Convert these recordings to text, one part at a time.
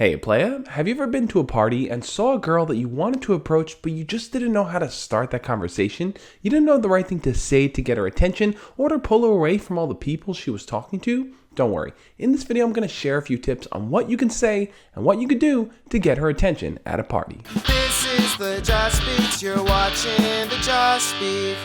Hey playa, have you ever been to a party and saw a girl that you wanted to approach but you just didn't know how to start that conversation? You didn't know the right thing to say to get her attention or to pull her away from all the people she was talking to? Don't worry, in this video I'm going to share a few tips on what you can say and what you could do to get her attention at a party. This is the Just Beats, you're watching the Just Beat.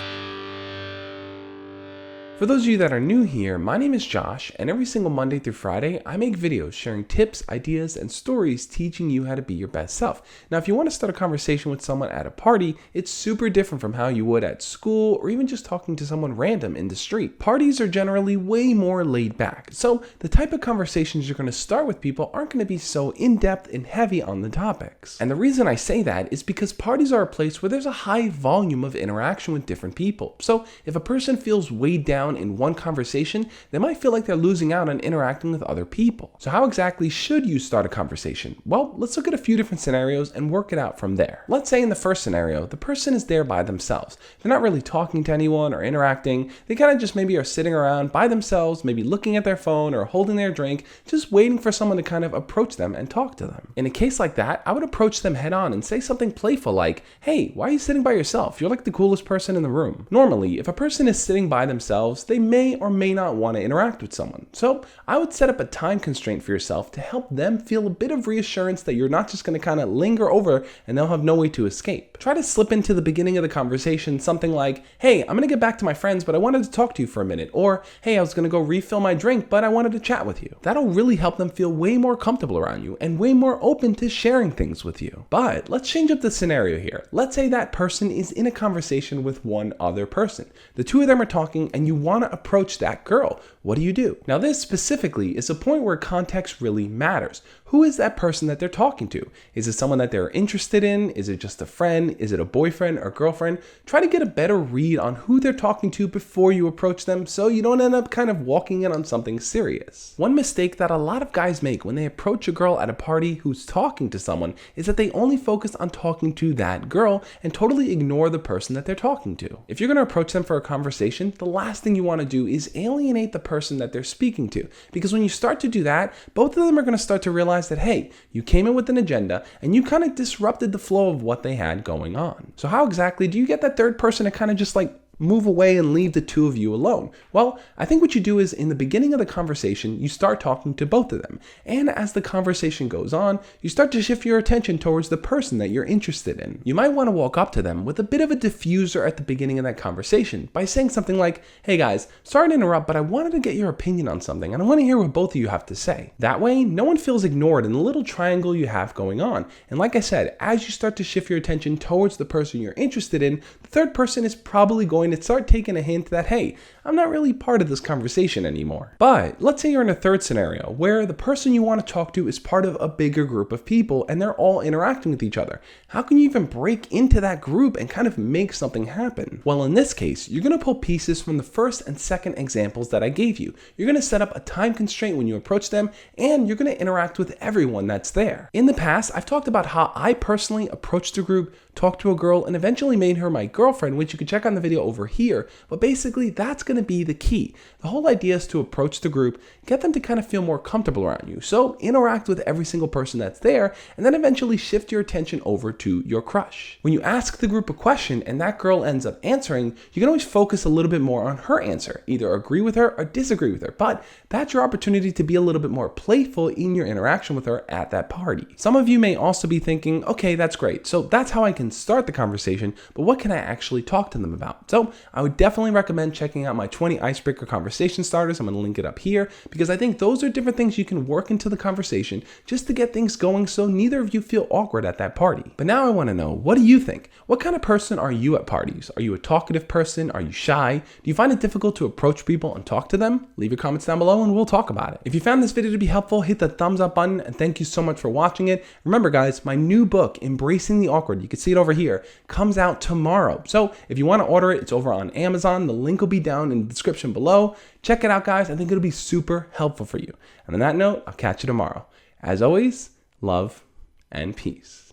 For those of you that are new here, my name is Josh, and every single Monday through Friday, I make videos sharing tips, ideas, and stories teaching you how to be your best self. Now, if you want to start a conversation with someone at a party, it's super different from how you would at school or even just talking to someone random in the street. Parties are generally way more laid back, so the type of conversations you're going to start with people aren't going to be so in-depth and heavy on the topics. And the reason I say that is because parties are a place where there's a high volume of interaction with different people. So if a person feels weighed down in one conversation, they might feel like they're losing out on interacting with other people. So how exactly should you start a conversation? Well, let's look at a few different scenarios and work it out from there. Let's say in the first scenario, the person is there by themselves. They're not really talking to anyone or interacting. They kind of just maybe are sitting around by themselves, maybe looking at their phone or holding their drink, just waiting for someone to kind of approach them and talk to them. In a case like that, I would approach them head on and say something playful like, "Hey, why are you sitting by yourself? You're like the coolest person in the room." Normally, if a person is sitting by themselves, they may or may not want to interact with someone. So I would set up a time constraint for yourself to help them feel a bit of reassurance that you're not just going to kind of linger over and they'll have no way to escape. Try to slip into the beginning of the conversation something like, "Hey, I'm going to get back to my friends, but I wanted to talk to you for a minute." Or, "Hey, I was going to go refill my drink, but I wanted to chat with you." That'll really help them feel way more comfortable around you and way more open to sharing things with you. But let's change up the scenario here. Let's say that person is in a conversation with one other person. The two of them are talking and you want to approach that girl. What do? Now this specifically is a point where context really matters. Who is that person that they're talking to? Is it someone that they're interested in? Is it just a friend? Is it a boyfriend or girlfriend? Try to get a better read on who they're talking to before you approach them so you don't end up kind of walking in on something serious. One mistake that a lot of guys make when they approach a girl at a party who's talking to someone is that they only focus on talking to that girl and totally ignore the person that they're talking to. If you're going to approach them for a conversation, the last thing you want to do is alienate the person that they're speaking to. Because when you start to do that, both of them are going to start to realize that, hey, you came in with an agenda and you kind of disrupted the flow of what they had going on. So how exactly do you get that third person to kind of just like move away and leave the two of you alone? Well, I think what you do is in the beginning of the conversation, you start talking to both of them. And as the conversation goes on, you start to shift your attention towards the person that you're interested in. You might want to walk up to them with a bit of a diffuser at the beginning of that conversation by saying something like, "Hey guys, sorry to interrupt, but I wanted to get your opinion on something and I want to hear what both of you have to say." That way, no one feels ignored in the little triangle you have going on. And like I said, as you start to shift your attention towards the person you're interested in, the third person is probably going to start taking a hint that, hey, I'm not really part of this conversation anymore. But let's say you're in a third scenario where the person you want to talk to is part of a bigger group of people and they're all interacting with each other. How can you even break into that group and kind of make something happen? Well, in this case, you're going to pull pieces from the first and second examples that I gave you. You're going to set up a time constraint when you approach them and you're going to interact with everyone that's there. In the past, I've talked about how I personally approached a group, talked to a girl, and eventually made her my girlfriend, which you can check on the video over here. But basically, that's going to be the key. The whole idea is to approach the group, get them to kind of feel more comfortable around you. So interact with every single person that's there, and then eventually shift your attention over to your crush. When you ask the group a question and that girl ends up answering, you can always focus a little bit more on her answer. Either agree with her or disagree with her. But that's your opportunity to be a little bit more playful in your interaction with her at that party. Some of you may also be thinking, okay, that's great. So that's how I can start the conversation, but what can I actually talk to them about? So I would definitely recommend checking out my 20 icebreaker conversation starters. I'm going to link it up here because I think those are different things you can work into the conversation just to get things going so neither of you feel awkward at that party. But now I want to know, what do you think? What kind of person are you at parties? Are you a talkative person? Are you shy? Do you find it difficult to approach people and talk to them? Leave your comments down below and we'll talk about it. If you found this video to be helpful, hit the thumbs up button and thank you so much for watching it. Remember guys, my new book, Embracing the Awkward, you can see it over here, comes out tomorrow. So if you want to order it, it's over on Amazon. The link will be down in the description below. Check it out guys. I think it'll be super helpful for you. And on that note, I'll catch you tomorrow. As always, love and peace.